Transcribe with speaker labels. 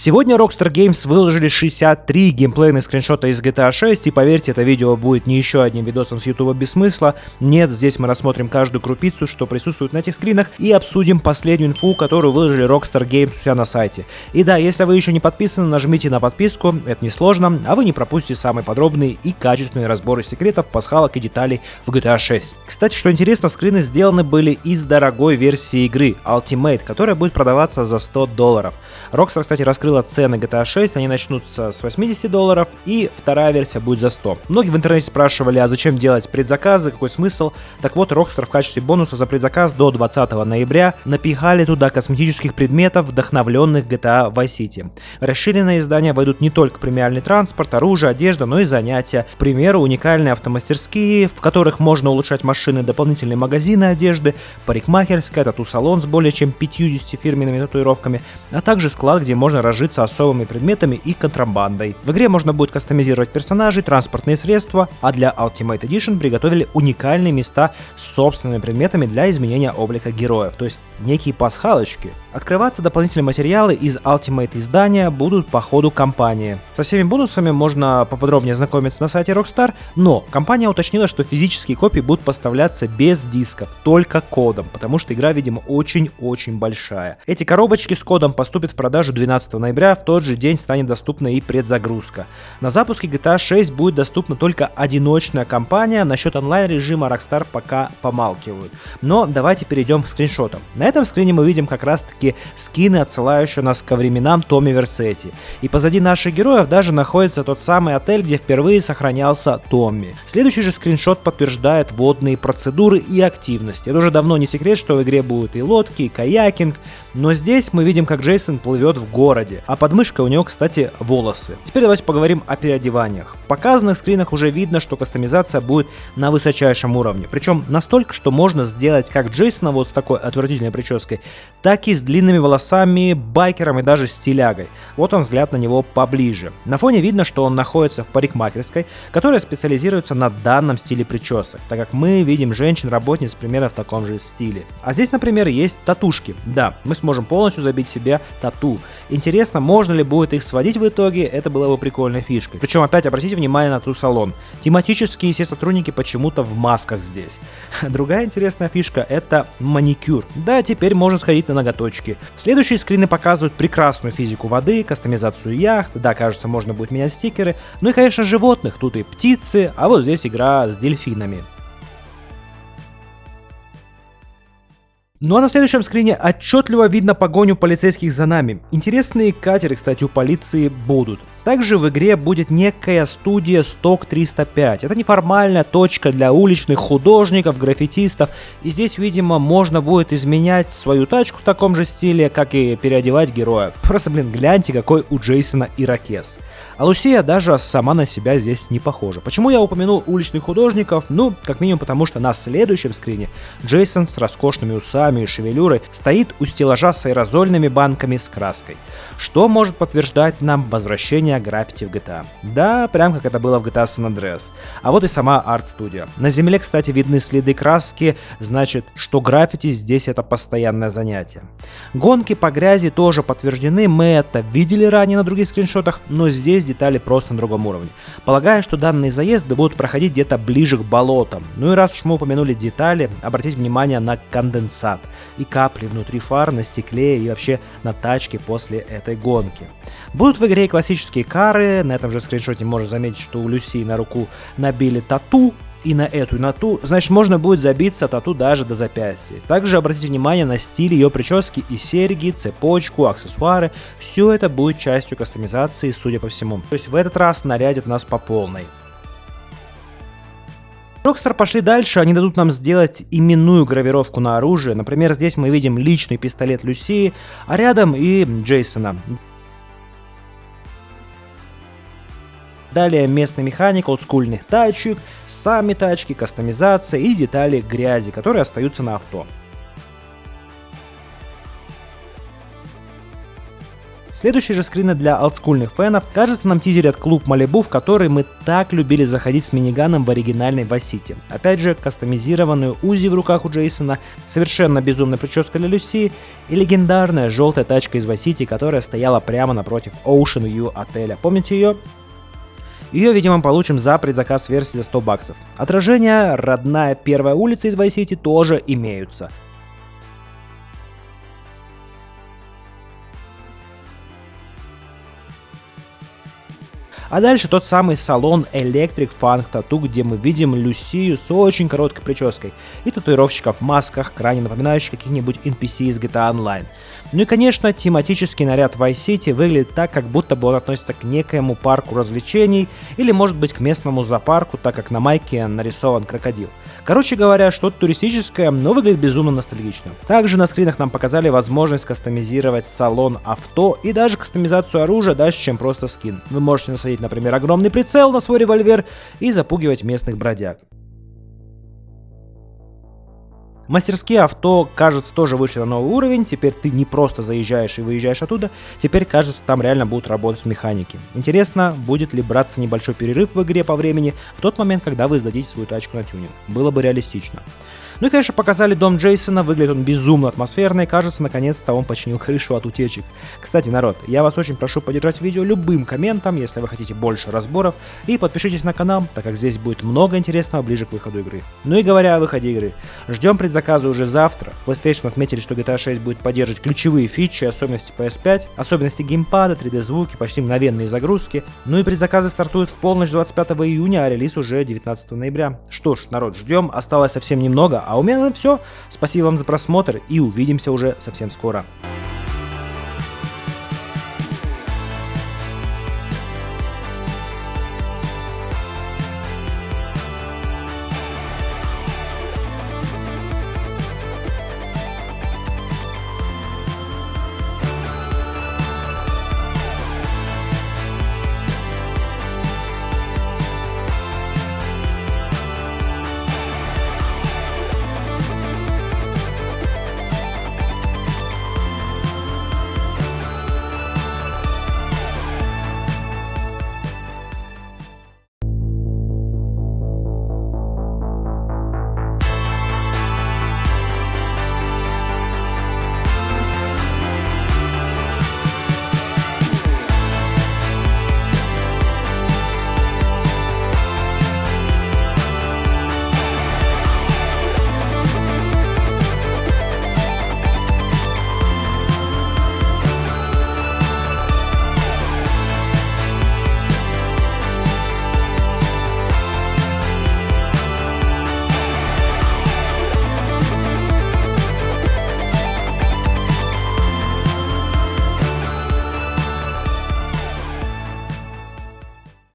Speaker 1: Сегодня Rockstar Games выложили 63 геймплейных скриншота из GTA 6, и поверьте, это видео будет не еще одним видосом с YouTube без смысла. Нет, здесь мы рассмотрим каждую крупицу, что присутствует на этих скринах, и обсудим последнюю инфу, которую выложили Rockstar Games у себя на сайте. И да, если вы еще не подписаны, нажмите на подписку, это несложно, а вы не пропустите самые подробные и качественные разборы секретов, пасхалок и деталей в GTA 6. Кстати, что интересно, скрины сделаны были из дорогой версии игры Ultimate, которая будет продаваться за $100. Rockstar, кстати, раскрыла цены GTA 6, они начнутся с $80, и вторая версия будет за 100. Многие в интернете спрашивали, а зачем делать предзаказы, какой смысл? Так вот, Rockstar в качестве бонуса за предзаказ до 20 ноября напихали туда косметических предметов, вдохновленных GTA Vice City. В расширенное издание войдут не только премиальный транспорт, оружие, одежда, но и занятия. К примеру, уникальные автомастерские, в которых можно улучшать машины, дополнительные магазины одежды, парикмахерская, тату-салон с более чем 50 фирменными татуировками, а также склад, где можно разжиться особыми предметами и контрабандой. В игре можно будет кастомизировать персонажей, транспортные средства, а для Ultimate Edition приготовили уникальные места с собственными предметами для изменения облика героев, то есть некие пасхалочки. Открываться дополнительные материалы из Ultimate издания будут по ходу кампании. Со всеми бонусами можно поподробнее ознакомиться на сайте Rockstar, но компания уточнила, что физические копии будут поставляться без дисков, только кодом, потому что игра, видимо, очень-очень большая. Эти коробочки с кодом поступят в продажу 12 ноября, в тот же день станет доступна и предзагрузка. На запуске GTA 6 будет доступна только одиночная кампания, насчет онлайн-режима Rockstar пока помалкивают. Но давайте перейдем к скриншотам. На этом скрине мы видим как раз таки скины, отсылающие нас ко временам Томми Версетти. И позади наших героев даже находится тот самый отель, где впервые сохранялся Томми. Следующий же скриншот подтверждает водные процедуры и активности. Это уже давно не секрет, что в игре будут и лодки, и каякинг, но здесь мы видим, как Джейсон плывет в городе, а под мышкой у него, кстати, волосы. Теперь давайте поговорим о переодеваниях. В показанных скринах уже видно, что кастомизация будет на высочайшем уровне, причем настолько, что можно сделать как Джейсона вот с такой отвратительной прической, так и с длинными волосами, байкером и даже стилягой. Вот он, взгляд на него поближе. На фоне видно, что он находится в парикмахерской, которая специализируется на данном стиле причесок, так как мы видим женщин-работниц примерно в таком же стиле. А здесь, например, есть татушки. Да, мы сможем полностью забить себе тату. Интересно, можно ли будет их сводить в итоге, это было бы прикольной фишкой. Причем опять обратите внимание на тату-салон. Тематические все сотрудники почему-то в масках здесь. Другая интересная фишка — это маникюр. Да, теперь можно сходить на ноготочки. Следующие скрины показывают прекрасную физику воды, кастомизацию яхт, да, кажется, можно будет менять стикеры, ну и, конечно, животных, тут и птицы, а вот здесь игра с дельфинами. Ну а на следующем скрине отчетливо видно погоню полицейских за нами. Интересные катеры, кстати, у полиции будут. Также в игре будет некая студия Stock 305. Это неформальная точка для уличных художников, граффитистов. И здесь, видимо, можно будет изменять свою тачку в таком же стиле, как и переодевать героев. Просто, гляньте, какой у Джейсона ирокез. А Лусия даже сама на себя здесь не похожа. Почему я упомянул уличных художников? Ну, как минимум потому, что на следующем скрине Джейсон с роскошными усами и шевелюрой стоит у стеллажа с аэрозольными банками с краской. Что может подтверждать нам возвращение граффити в GTA. Да, прям как это было в GTA San Andreas. А вот и сама арт-студия. На земле, кстати, видны следы краски, значит, что граффити здесь это постоянное занятие. Гонки по грязи тоже подтверждены, мы это видели ранее на других скриншотах, но здесь детали просто на другом уровне. Полагаю, что данные заезды будут проходить где-то ближе к болотам. Ну и раз уж мы упомянули детали, обратите внимание на конденсат и капли внутри фар, на стекле и вообще на тачке после этой гонки. Будут в игре и классические кары, на этом же скриншоте можно заметить, что у Люси на руку набили тату, и на эту, и на ту, значит, можно будет забиться тату даже до запястья. Также обратите внимание на стиль ее прически и серьги, цепочку, аксессуары, все это будет частью кастомизации, судя по всему. То есть в этот раз нарядят нас по полной. Rockstar пошли дальше, они дадут нам сделать именную гравировку на оружие. Например, здесь мы видим личный пистолет Люси, а рядом и Джейсона. Далее местный механик олдскульных тачек, сами тачки, кастомизация и детали грязи, которые остаются на авто. Следующие же скрины для олдскульных фенов. Кажется, нам тизерят клуб Малибу, в который мы так любили заходить с миниганом в оригинальной Vice City. Опять же, кастомизированную Узи в руках у Джейсона, совершенно безумная прическа для Люси и легендарная желтая тачка из Vice City, которая стояла прямо напротив Ocean View отеля. Помните ее? Ее, видимо, получим за предзаказ версии за $100. Отражения родная первая улица из Vice City тоже имеются. А дальше тот самый салон Electric Funk Tattoo, где мы видим Люсию с очень короткой прической и татуировщиков в масках, крайне напоминающих каких-нибудь NPC из GTA Online. Ну и, конечно, тематический наряд Vice City выглядит так, как будто бы он относится к некоему парку развлечений или, может быть, к местному зоопарку, так как на майке нарисован крокодил. Короче говоря, что-то туристическое, но выглядит безумно ностальгично. Также на скринах нам показали возможность кастомизировать салон авто и даже кастомизацию оружия дальше, чем просто скин. Вы можете насадить, например, огромный прицел на свой револьвер и запугивать местных бродяг. Мастерские авто, кажется, тоже вышли на новый уровень. Теперь ты не просто заезжаешь и выезжаешь оттуда, теперь, кажется, там реально будут работать механики. Интересно, будет ли браться небольшой перерыв в игре по времени в тот момент, когда вы сдадите свою тачку на тюнинг. Было бы реалистично. Ну и, конечно, показали дом Джейсона, выглядит он безумно атмосферно, и кажется, наконец-то он починил крышу от утечек. Кстати, народ, я вас очень прошу поддержать видео любым комментом, если вы хотите больше разборов, и подпишитесь на канал, так как здесь будет много интересного ближе к выходу игры. Ну и говоря о выходе игры, ждем предзаказа уже завтра. PlayStation отметили, что GTA 6 будет поддерживать ключевые фичи, особенности PS5, особенности геймпада, 3D-звуки, почти мгновенные загрузки. Ну и предзаказы стартуют в полночь 25 июня, а релиз уже 19 ноября. Что ж, народ, ждем, осталось совсем немного, а у меня на все. Спасибо вам за просмотр и увидимся уже совсем скоро.